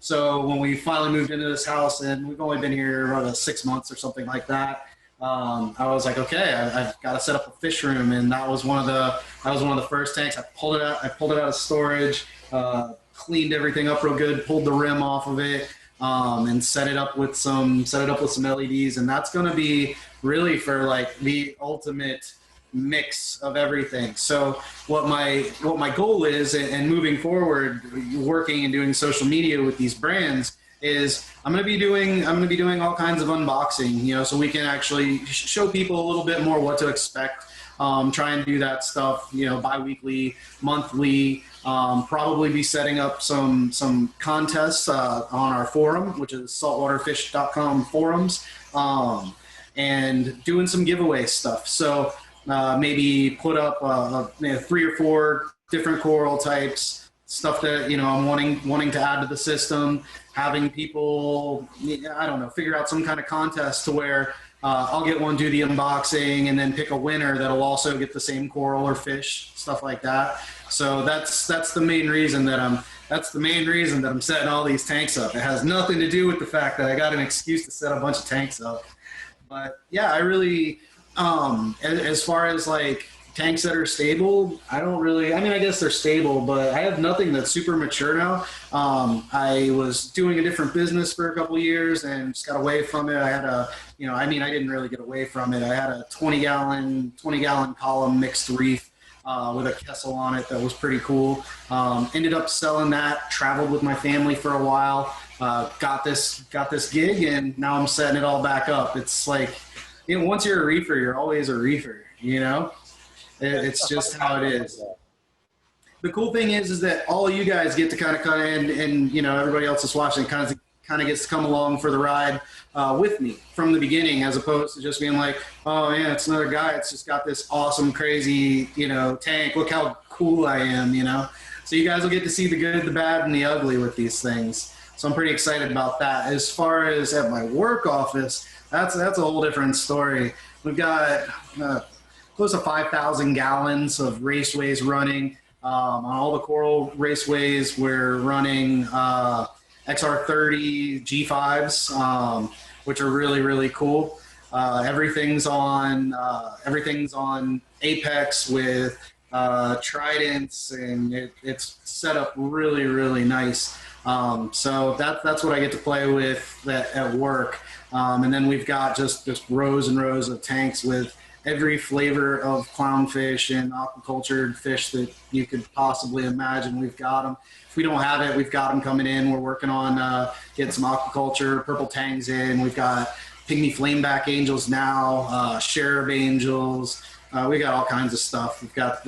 so when we finally moved into this house, and we've only been here about 6 months or something like that, I was like, okay, I've got to set up a fish room. And that was one of the first tanks. I pulled it out of storage, cleaned everything up real good, pulled the rim off of it, and set it up with some LEDs. And that's going to be really for like the ultimate mix of everything. So what my goal is, and moving forward, working and doing social media with these brands, is I'm going to be doing all kinds of unboxing, so we can actually show people a little bit more what to expect. Try and do that stuff, bi-weekly, monthly. Probably be setting up some contests on our forum, which is saltwaterfish.com forums, and doing some giveaway stuff. So maybe put up 3 or 4 different coral types, stuff that I'm wanting to add to the system. Having people, figure out some kind of contest to where I'll get one, do the unboxing, and then pick a winner that'll also get the same coral or fish, stuff like that. So that's the main reason that I'm setting all these tanks up. It has nothing to do with the fact that I got an excuse to set a bunch of tanks up. But yeah, I really, as far as like tanks that are stable, I guess they're stable, but I have nothing that's super mature now. I was doing a different business for a couple of years and just got away from it. I had I didn't really get away from it. I had a 20-gallon column mixed reef with a Kessel on it that was pretty cool. Ended up selling that, traveled with my family for a while, got this gig, and now I'm setting it all back up. It's like, once you're a reefer, you're always a reefer, It's just how it is. The cool thing is that all you guys get to kind of cut in, and everybody else that's watching kind of gets to come along for the ride with me from the beginning, as opposed to just being like, oh yeah, it's another guy. It's just got this awesome, crazy, tank. Look how cool I am, So you guys will get to see the good, the bad, and the ugly with these things. So I'm pretty excited about that. As far as at my work office, that's a whole different story. We've got close to 5,000 gallons of raceways running. On all the coral raceways, we're running XR30 G5s, which are really, really cool. Everything's on Apex with tridents, and it's set up really, really nice. So that's what I get to play with at work. And then we've got just rows and rows of tanks with every flavor of clownfish and aquacultured fish that you could possibly imagine. We've got them. If we don't have it, we've got them coming in. We're working on getting some aquaculture, purple tangs in. We've got pygmy flameback angels now, cherub angels. We got all kinds of stuff. We've got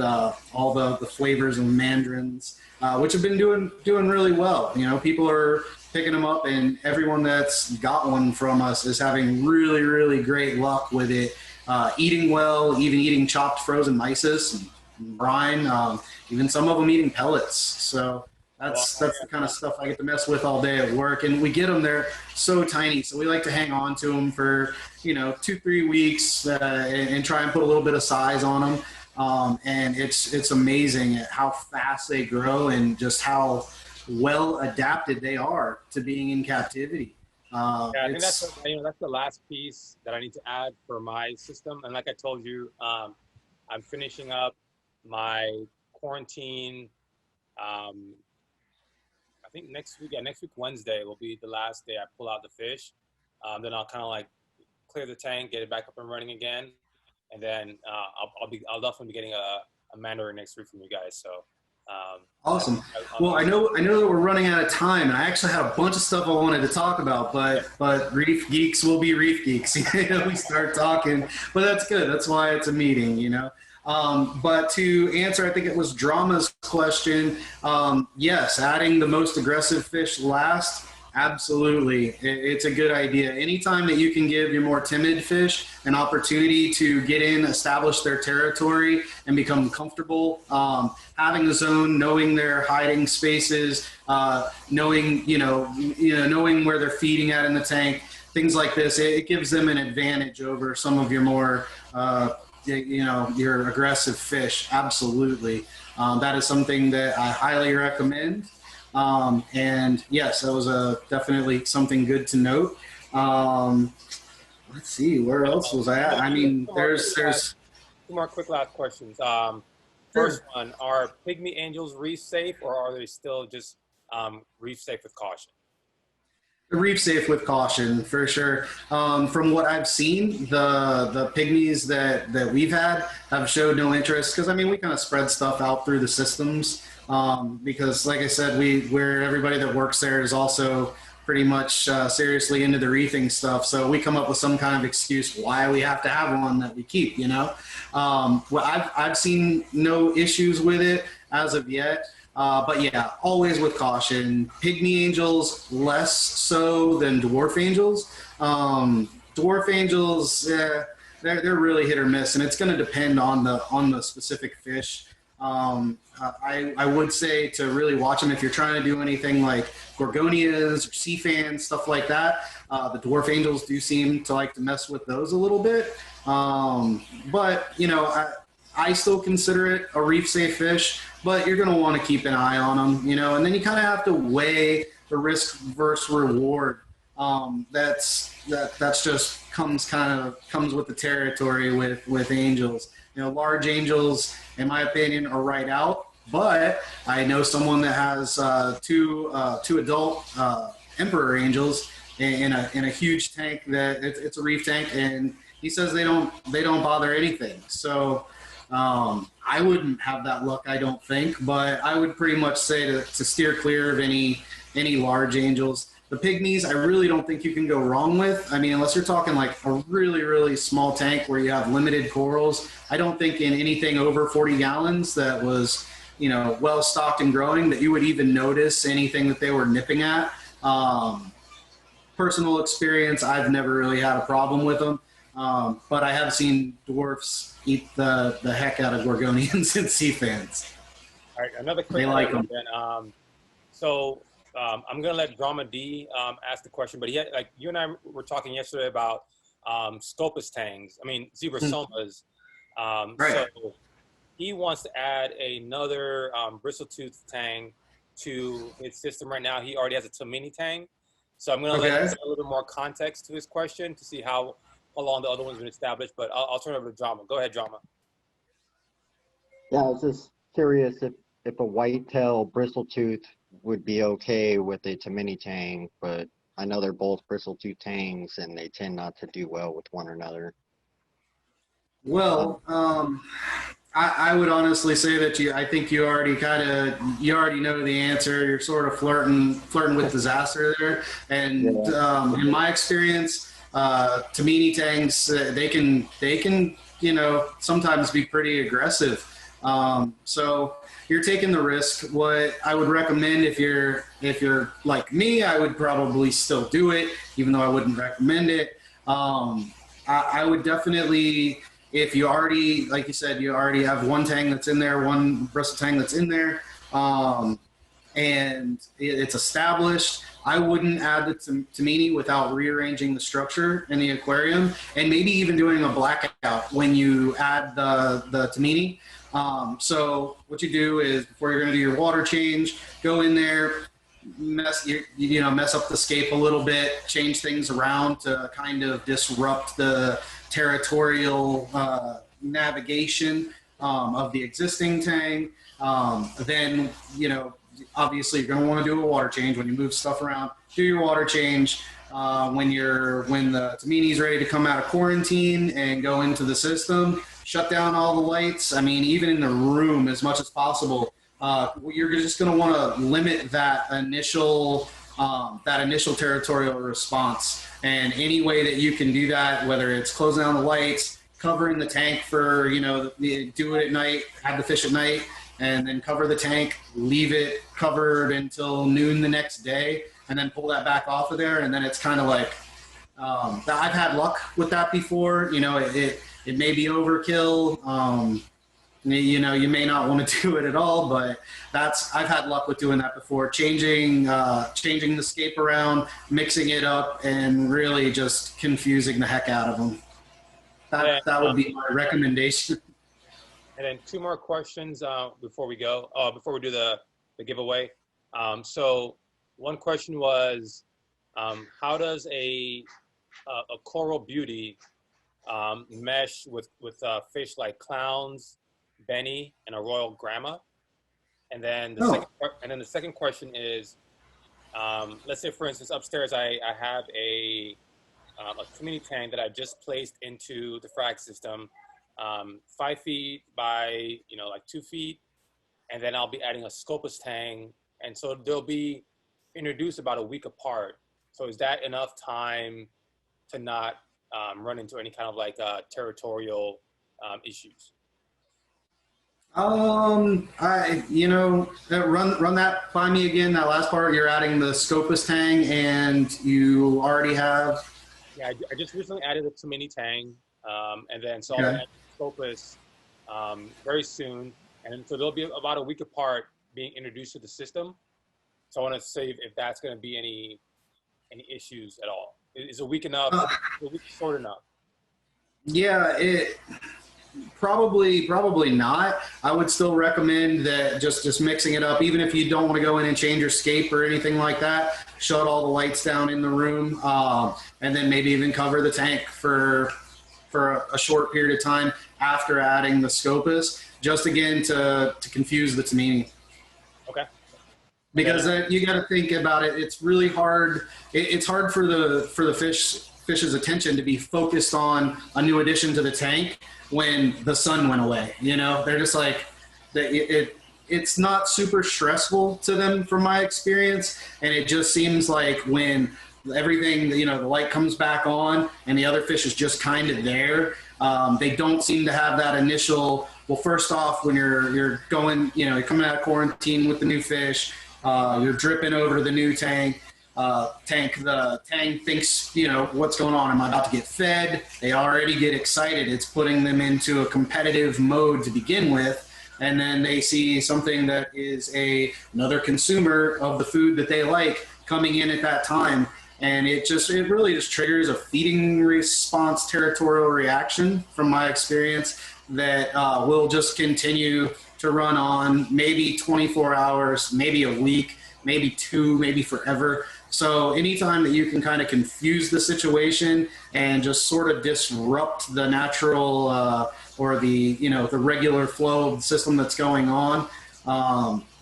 all the flavors of mandarins, which have been doing really well. People are picking them up, and everyone that's got one from us is having really, really great luck with it. Eating well, even eating chopped frozen mysis and brine, even some of them eating pellets. So that's the kind of stuff I get to mess with all day at work. And we get them, they're so tiny, so we like to hang on to them for 2-3 weeks and try and put a little bit of size on them. And it's amazing at how fast they grow and just how well adapted they are to being in captivity. I think that's the last piece that I need to add for my system. And like I told you, I'm finishing up my quarantine. I think next week, Wednesday will be the last day I pull out the fish. Then I'll kind of like clear the tank, get it back up and running again, and then I'll definitely be getting a Mandarin next week from you guys. So Awesome. Well, I know that we're running out of time, and I actually had a bunch of stuff I wanted to talk about, but Reef Geeks will be Reef Geeks. We start talking, but that's good. That's why it's a meeting, But to answer, I think it was Drama's question. Yes, adding the most aggressive fish last. Absolutely. It's a good idea. Anytime that you can give your more timid fish an opportunity to get in, establish their territory, and become comfortable, having a zone, knowing their hiding spaces, knowing where they're feeding at in the tank, things like this, it gives them an advantage over some of your more, your aggressive fish. Absolutely. That is something that I highly recommend. And yes, that was definitely something good to note. Let's see, where else was I at? I mean, there's two more quick last questions. First one, are pygmy angels reef safe, or are they still just reef safe with caution? Reef safe with caution, for sure. From what I've seen, the pygmies that we've had have showed no interest, because I mean, we kind of spread stuff out through the systems. Because like I said, we're everybody that works there is also pretty much seriously into the reefing stuff. So we come up with some kind of excuse why we have to have one that we keep, Well, I've seen no issues with it as of yet. But yeah, always with caution. Pygmy angels, less so than dwarf angels. Dwarf angels, they're really hit or miss, and it's going to depend on the specific fish. I would say to really watch them if you're trying to do anything like gorgonias or sea fans, stuff like that. The dwarf angels do seem to like to mess with those a little bit. But, I still consider it a reef safe fish, but you're going to want to keep an eye on them, and then you kind of have to weigh the risk versus reward. That's just comes with the territory with angels. Large angels, in my opinion, are right out. But I know someone that has two adult emperor angels in a huge tank that it's a reef tank, and he says they don't bother anything. So I wouldn't have that luck, I don't think. But I would pretty much say to steer clear of any large angels. The pygmies, I really don't think you can go wrong with. I mean, unless you're talking like a really, really small tank where you have limited corals. I don't think in anything over 40 gallons that was, well stocked and growing that you would even notice anything that they were nipping at. Personal experience, I've never really had a problem with them. But I have seen dwarfs eat the heck out of gorgonians and sea fans. All right, another quick they like them. Then. I'm gonna let Drama D ask the question, but you and I were talking yesterday about scopus tangs. I mean zebra somas. Right. So he wants to add another bristle-tooth tang to his system right now. He already has a Tamini tang, so I'm gonna let him add a little bit more context to his question to see how long the other one's been established. But I'll turn it over to Drama. Go ahead, Drama. Yeah, I was just curious if a whitetail bristletooth would be okay with a Tamini tang, but I know they're both bristletooth tangs and they tend not to do well with one another. Well, I would honestly say that I think you already know the answer. You're sort of flirting with disaster there. And in my experience, Tamini tangs, they can sometimes be pretty aggressive. So you're taking the risk. What I would recommend if you're like me, I would probably still do it, even though I wouldn't recommend it. I would definitely, if you already, like you said, you already have one tang that's in there, one bristle tang that's in there, and it's established, I wouldn't add the Tamini without rearranging the structure in the aquarium, and maybe even doing a blackout when you add the Tamini. So what you do is before you're going to do your water change, go in there, mess up the scape a little bit, change things around to kind of disrupt the territorial navigation of the existing tang. Then obviously you're going to want to do a water change when you move stuff around. Do your water change when the Tamini's ready to come out of quarantine and go into the system. Shut down all the lights. I mean, even in the room as much as possible. You're just going to want to limit that initial territorial response. And any way that you can do that, whether it's closing down the lights, covering the tank for, do it at night, have the fish at night, and then cover the tank, leave it covered until noon the next day, and then pull that back off of there. And then it's kind of like, I've had luck with that before. It may be overkill. You may not want to do it at all, but I've had luck with doing that before. Changing the scape around, mixing it up, and really just confusing the heck out of them. That would be my recommendation. And then 2 more questions before we go. Before we do the giveaway. So one question was, how does a coral beauty mesh with fish like clowns, Benny, and a royal grandma? And then the second question is, let's say for instance upstairs I have a community tank that I just placed into the frag system, 5 feet by 2 feet, and then I'll be adding a scopus tank, and so they'll be introduced about a week apart. So is that enough time to not run into any kind of territorial issues? Run that by me again. That last part, you're adding the scopus tang, and you already have. Yeah, I just recently added a Tamini tang, and then so I'll add scopus very soon, and so they'll be about a week apart being introduced to the system. So I want to see if that's going to be any issues at all. Is a week enough? Is a week short enough? Yeah, Probably not. I would still recommend that just mixing it up, even if you don't want to go in and change your scape or anything like that. Shut all the lights down in the room, and then maybe even cover the tank for a short period of time after adding the scopus, just again to confuse the Tamini. Okay. Because you got to think about it. It's really hard. It's hard for the fish's attention to be focused on a new addition to the tank when the sun went away. They're just like, it's not super stressful to them from my experience. And it just seems like when everything, the light comes back on and the other fish is just kind of there, they don't seem to have that initial, well, first off, when you're going, you're coming out of quarantine with the new fish, you're dripping over to the new tank. The tank thinks, what's going on? Am I about to get fed? They already get excited. It's putting them into a competitive mode to begin with. And then they see something that is another consumer of the food that they like coming in at that time. And it really just triggers a feeding response territorial reaction from my experience that will just continue to run on maybe 24 hours, maybe a week, maybe 2, maybe forever. So anytime that you can kind of confuse the situation and just sort of disrupt the natural or the regular flow of the system that's going on,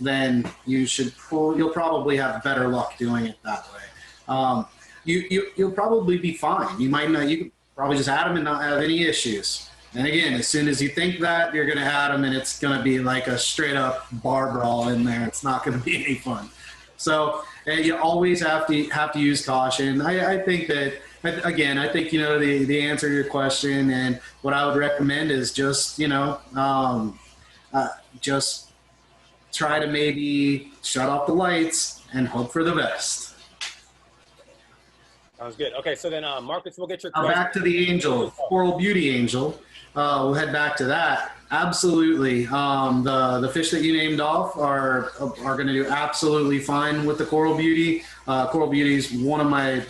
then you'll probably have better luck doing it that way. You'll probably be fine. You can probably just add them and not have any issues. And again, as soon as you think that, you're going to add them and it's going to be like a straight up bar brawl in there. It's not going to be any fun. So you always have to use caution. I think that, again, the answer to your question and what I would recommend is just try to maybe shut off the lights and hope for the best. Sounds good. Okay, so then Marcus, we'll get your question. Back to the angel, Coral Beauty Angel. We'll head back to that. Absolutely. The fish that you named off are going to do absolutely fine with the Coral Beauty. Coral Beauty is one of my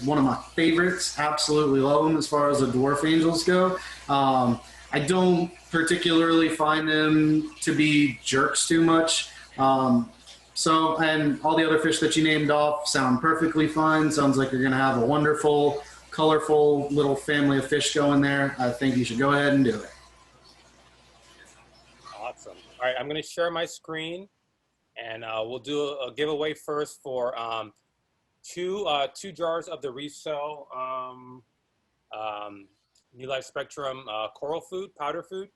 favorites. Absolutely love them as far as the dwarf angels go. I don't particularly find them to be jerks too much. And all the other fish that you named off sound perfectly fine. Sounds like you're going to have a wonderful, colorful little family of fish going there. I think you should go ahead and do it. Awesome. All right, I'm going to share my screen. and we'll do a giveaway first for two jars of the Reef Cell New Life Spectrum coral food, powder food.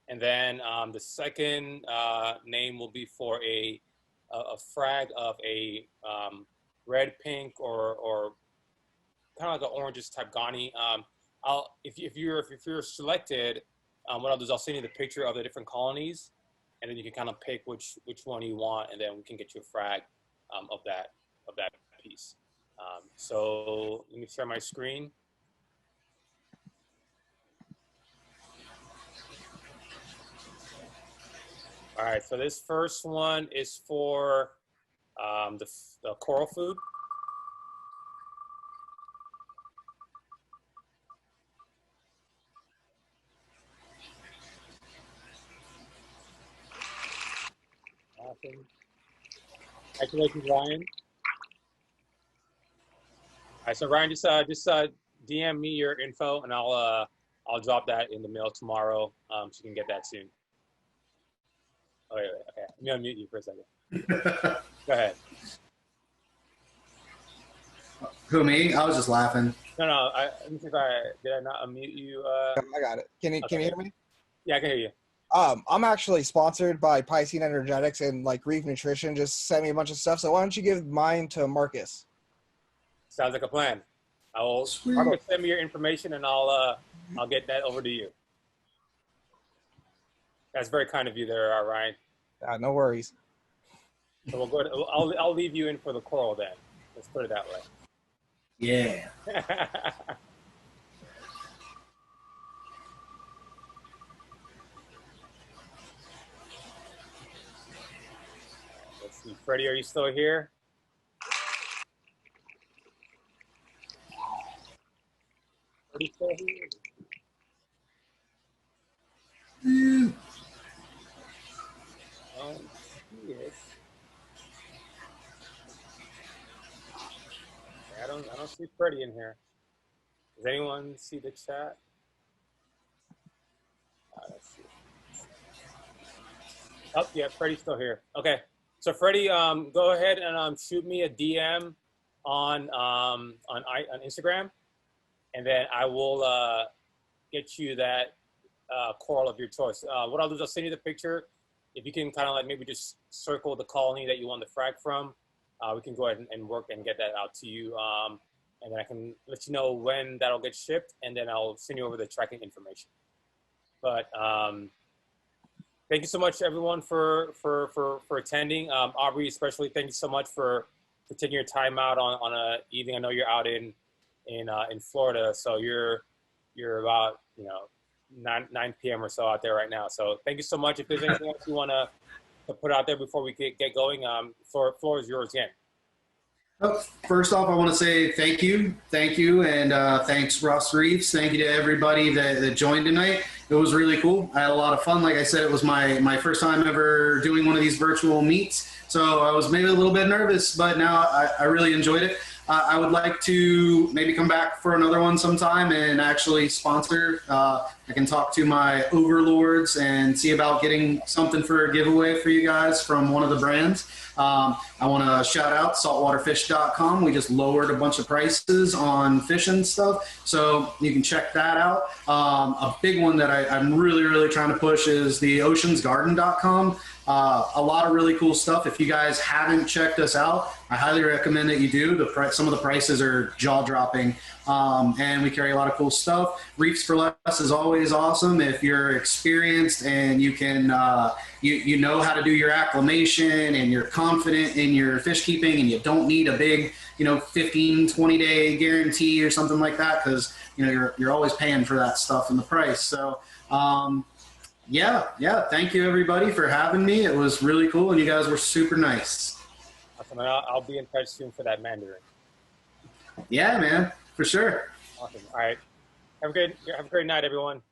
And then the second name will be for a frag of a red, pink, or kind of like an oranges type Ghani. If you're selected, what I'll do is I'll send you the picture of the different colonies, and then you can kind of pick which one you want, and then we can get you a frag of that piece. So let me share my screen. All right, so this first one is for the coral food. Awesome. Congratulations, Ryan. All right, so Ryan, just DM me your info, and I'll drop that in the mail tomorrow, so you can get that soon. Oh, wait, okay. Let me unmute you for a second. Go ahead. Who, me? I was just laughing. No. Let me see if did I not unmute you? I got it. Can you hear me? Yeah, I can hear you. I'm actually sponsored by Piscine Energetics and like Reef Nutrition. Just sent me a bunch of stuff. So why don't you give mine to Marcus? Sounds like a plan. Marcus, send me your information, and I'll get that over to you. That's very kind of you there, Ryan. No worries. So we'll go. I'll leave you in for the coral then. Let's put it that way. Yeah. Let's see, Freddie, are you still here? Freddie still here? Oh, he is. I don't see Freddie in here. Does anyone see the chat? Let's see. Oh, yeah, Freddie's still here. Okay, so Freddie, go ahead and shoot me a DM on Instagram, and then I will get you that coral of your choice. What I'll do is I'll send you the picture. If you can kind of like maybe just circle the colony that you want the frag from, we can go ahead and work and get that out to you. And then I can let you know when that'll get shipped, and then I'll send you over the tracking information. But thank you so much, everyone, for attending. Aubrey, especially, thank you so much for taking your time out on a evening. I know you're out in Florida, so you're about 9 p.m. or so out there right now. So thank you so much. If there's anything else you want to put out there before we get going, floor is yours again. First off, I want to say thank you, and thanks Rasta Reefs. Thank you to everybody that joined tonight. It was really cool. I had a lot of fun. Like I said, it was my first time ever doing one of these virtual meets, so I was maybe a little bit nervous, but now I really enjoyed it. I would like to maybe come back for another one sometime and actually sponsor. I can talk to my overlords and see about getting something for a giveaway for you guys from one of the brands. I want to shout out saltwaterfish.com. We just lowered a bunch of prices on fish and stuff, so you can check that out. A big one that I'm really trying to push is the oceansgarden.com. A lot of really cool stuff. If you guys haven't checked us out, I highly recommend that you do. Some of the prices are jaw-dropping, and we carry a lot of cool stuff. Reefs for Less is always awesome. If you're experienced and you can, you know how to do your acclimation and you're confident in your fish keeping, and you don't need a big 15, 20-day guarantee or something like that, because you're always paying for that stuff in the price. So yeah, thank you everybody for having me. It was really cool, and you guys were super nice. Awesome. I'll be in touch soon for that Mandarin. Yeah, man, for sure. Awesome. All right. Have a great night, everyone.